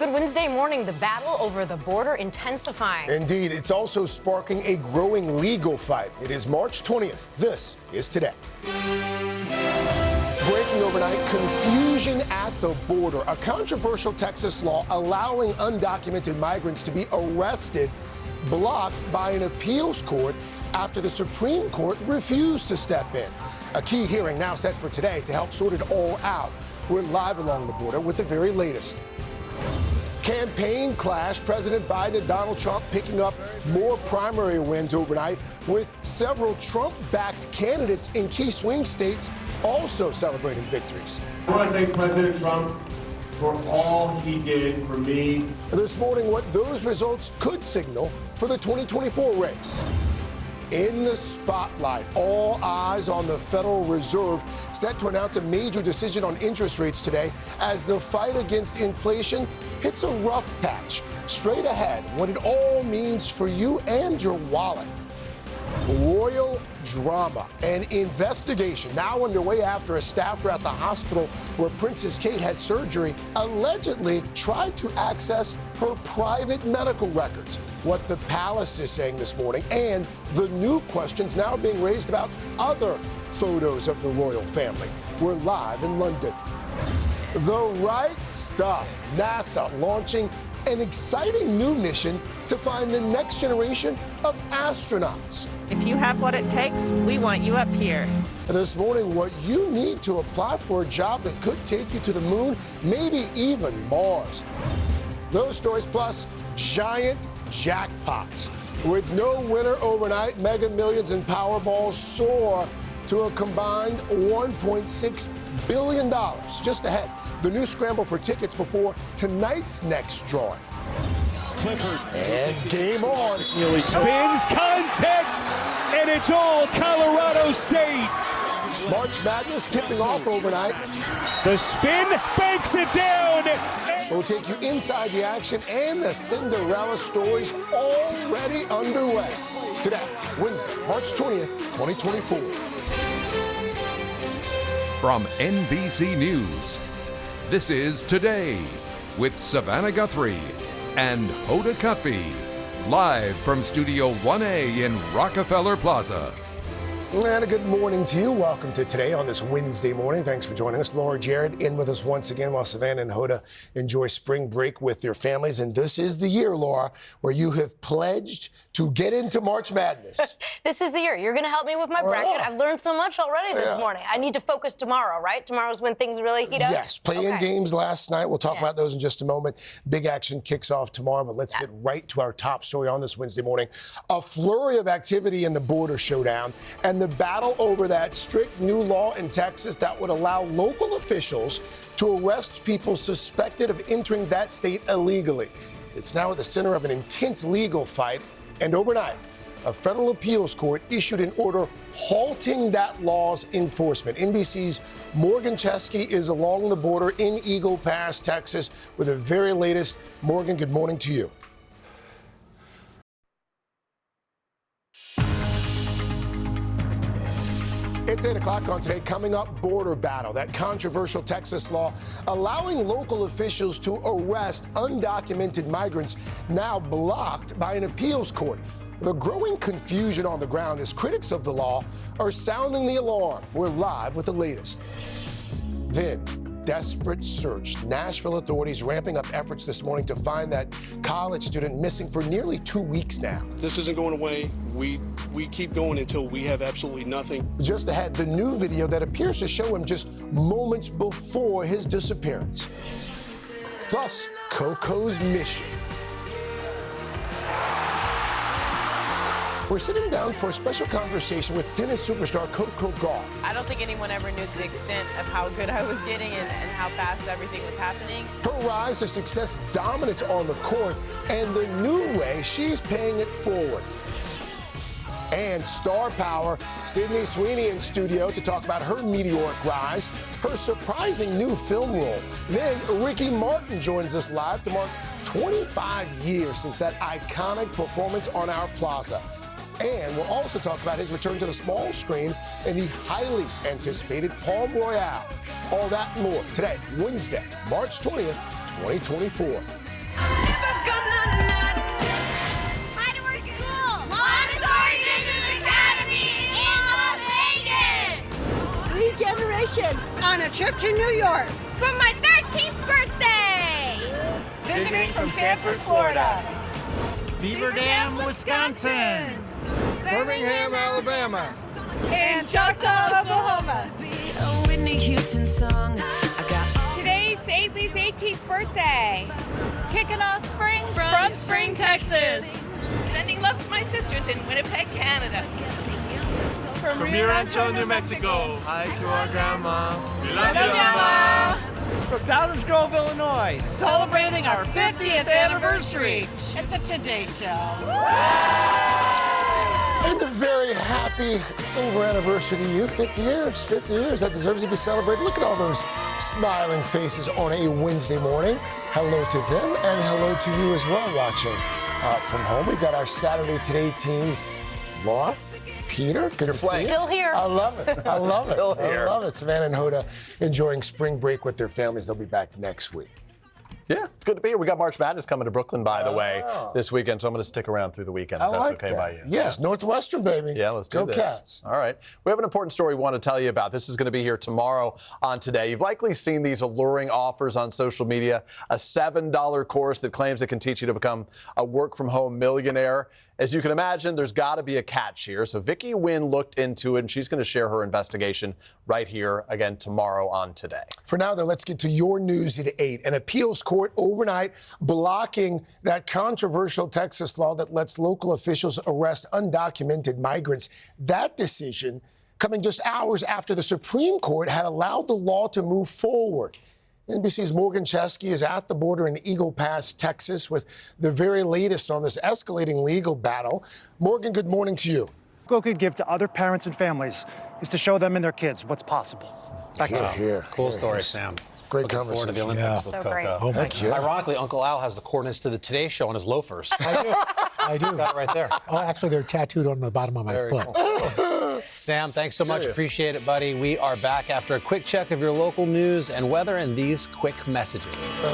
Good Wednesday morning. The battle over the border intensifying. Indeed, it's also sparking a growing legal fight. It is March 20th. This is Today. Breaking overnight, confusion at the border. A controversial Texas law allowing undocumented migrants to be arrested blocked by an appeals court after the Supreme Court refused to step in. A key hearing now set for today to help sort it all out. We're live along the border with the very latest. Campaign clash. President Biden and Donald Trump picking up more primary wins overnight, with several Trump-backed candidates in key swing states also celebrating victories. I want to thank President Trump for all he did for me. This morning, what those results could signal for the 2024 race. In the spotlight, all eyes on the Federal Reserve, set to announce a major decision on interest rates today as the fight against inflation hits a rough patch. Straight ahead, what it all means for you and your wallet. Royal drama. An investigation now underway after a staffer at the hospital where Princess Kate had surgery allegedly tried to access her private medical records. What the palace is saying this morning, and the new questions now being raised about other photos of the royal family. We're live in London. The right stuff. NASA launching an exciting new mission to find the next generation of astronauts. If you have what it takes, we want you up here. This morning, what you need to apply for a job that could take you to the moon, maybe even Mars. Those stories plus giant jackpots. With no winner overnight, Mega Millions and Powerball soar to a combined $1.6 billion. Just ahead, the new scramble for tickets before tonight's next drawing. Clifford. And game on. Nearly spins, contact, and it's all Colorado State. March Madness tipping off overnight. The spin banks it down. We'll take you inside the action and the Cinderella stories already underway. Today, Wednesday, March 20th, 2024. From NBC News, this is Today with Savannah Guthrie and Hoda Kotb, live from Studio 1A in Rockefeller Plaza. And a good morning to you. Welcome to Today on this Wednesday morning. Thanks for joining us. Laura, Jarret in with us once again while Savannah and Hoda enjoy spring break with their families. And this is the year, Laura, where you have pledged to get into March Madness. This is the year. You're going to help me with my bracket. I've learned so much already this morning. I need to focus tomorrow, right? Tomorrow's when things really heat up? Yes. Play-in games last night. We'll talk about those in just a moment. Big action kicks off tomorrow, but let's get right to our top story on this Wednesday morning. A flurry of activity in the border showdown and the battle over that strict new law in Texas that would allow local officials to arrest people suspected of entering that state illegally. It's now at the center of an intense legal fight, and overnight, a federal appeals court issued an order halting that law's enforcement. NBC's Morgan Chesky is along the border in Eagle Pass, Texas, with the very latest. Morgan, good morning to you. It's 8 o'clock on Today. Coming up, border battle. That controversial Texas law allowing local officials to arrest undocumented migrants now blocked by an appeals court. The growing confusion on the ground as critics of the law are sounding the alarm. We're live with the latest. Then, desperate search. Nashville authorities ramping up efforts this morning to find that college student missing for nearly 2 weeks now. This isn't going away. We keep going until we have absolutely nothing. Just ahead, the new video that appears to show him just moments before his disappearance. Plus, Coco's mission. We're sitting down for a special conversation with tennis superstar Coco Gauff. I don't think anyone ever knew the extent of how good I was getting and how fast everything was happening. Her rise to success, dominance on the court, and the new way she's paying it forward. And star power, Sydney Sweeney in studio to talk about her meteoric rise, her surprising new film role. Then Ricky Martin joins us live to mark 25 years since that iconic performance on our plaza. And we'll also talk about his return to the small screen in the highly anticipated Palm Royale. All that and more today, Wednesday, March 20th, 2024. Heidelberg School, Montessori Business Academy in Las Vegas. 3 generations on a trip to New York. For my 13th birthday. Visiting from Sanford, Florida. Beaver Dam, Wisconsin. Birmingham, Alabama. And Choctaw, Oklahoma. Today's Ailey's 18th birthday. Kicking off spring from Spring, Texas. Sending love to my sisters in Winnipeg, Canada. From Rio Rancho, New Mexico. Hi to our grandma. We love you, Grandma. From Downers Grove, Illinois. Celebrating our 50th anniversary at the Today Show. And a very happy silver anniversary to you. 50 years, 50 years. That deserves to be celebrated. Look at all those smiling faces on a Wednesday morning. Hello to them, and hello to you as well watching from home. We've got our Saturday Today team. Laura, Peter, good to see you. Still here. I love it. I love it. Still here. I love it. Savannah and Hoda enjoying spring break with their families. They'll be back next week. Yeah, it's good to be here. We got March Madness coming to Brooklyn, by the way, this weekend, so I'm going to stick around through the weekend, if that's okay by you. Yes, Northwestern, baby. Yeah, let's do Go this. Cats. All right. We have an important story we want to tell you about. This is going to be here tomorrow on Today. You've likely seen these alluring offers on social media, a $7 course that claims it can teach you to become a work-from-home millionaire. As you can imagine, there's got to be a catch here. So Vicki Wynn looked into it, and she's going to share her investigation right here again tomorrow on Today. For now, though, let's get to your news at 8. An appeals court overnight blocking that controversial Texas law that lets local officials arrest undocumented migrants. That decision coming just hours after the Supreme Court had allowed the law to move forward. NBC's Morgan Chesky is at the border in Eagle Pass, Texas, with the very latest on this escalating legal battle. Morgan, good morning to you. Coco could give to other parents and families is to show them and their kids what's possible. Back to you. Here. Cool story, Sam. Great Looking forward to the Olympics with Coco. Oh, thank you. Ironically, Uncle Al has the coordinates to the Today Show on his loafers. I do. Got it right there. Oh, actually, they're tattooed on the bottom of my foot. Cool. Sam, thanks so much. Appreciate it, buddy. We are back after a quick check of your local news and weather and these quick messages.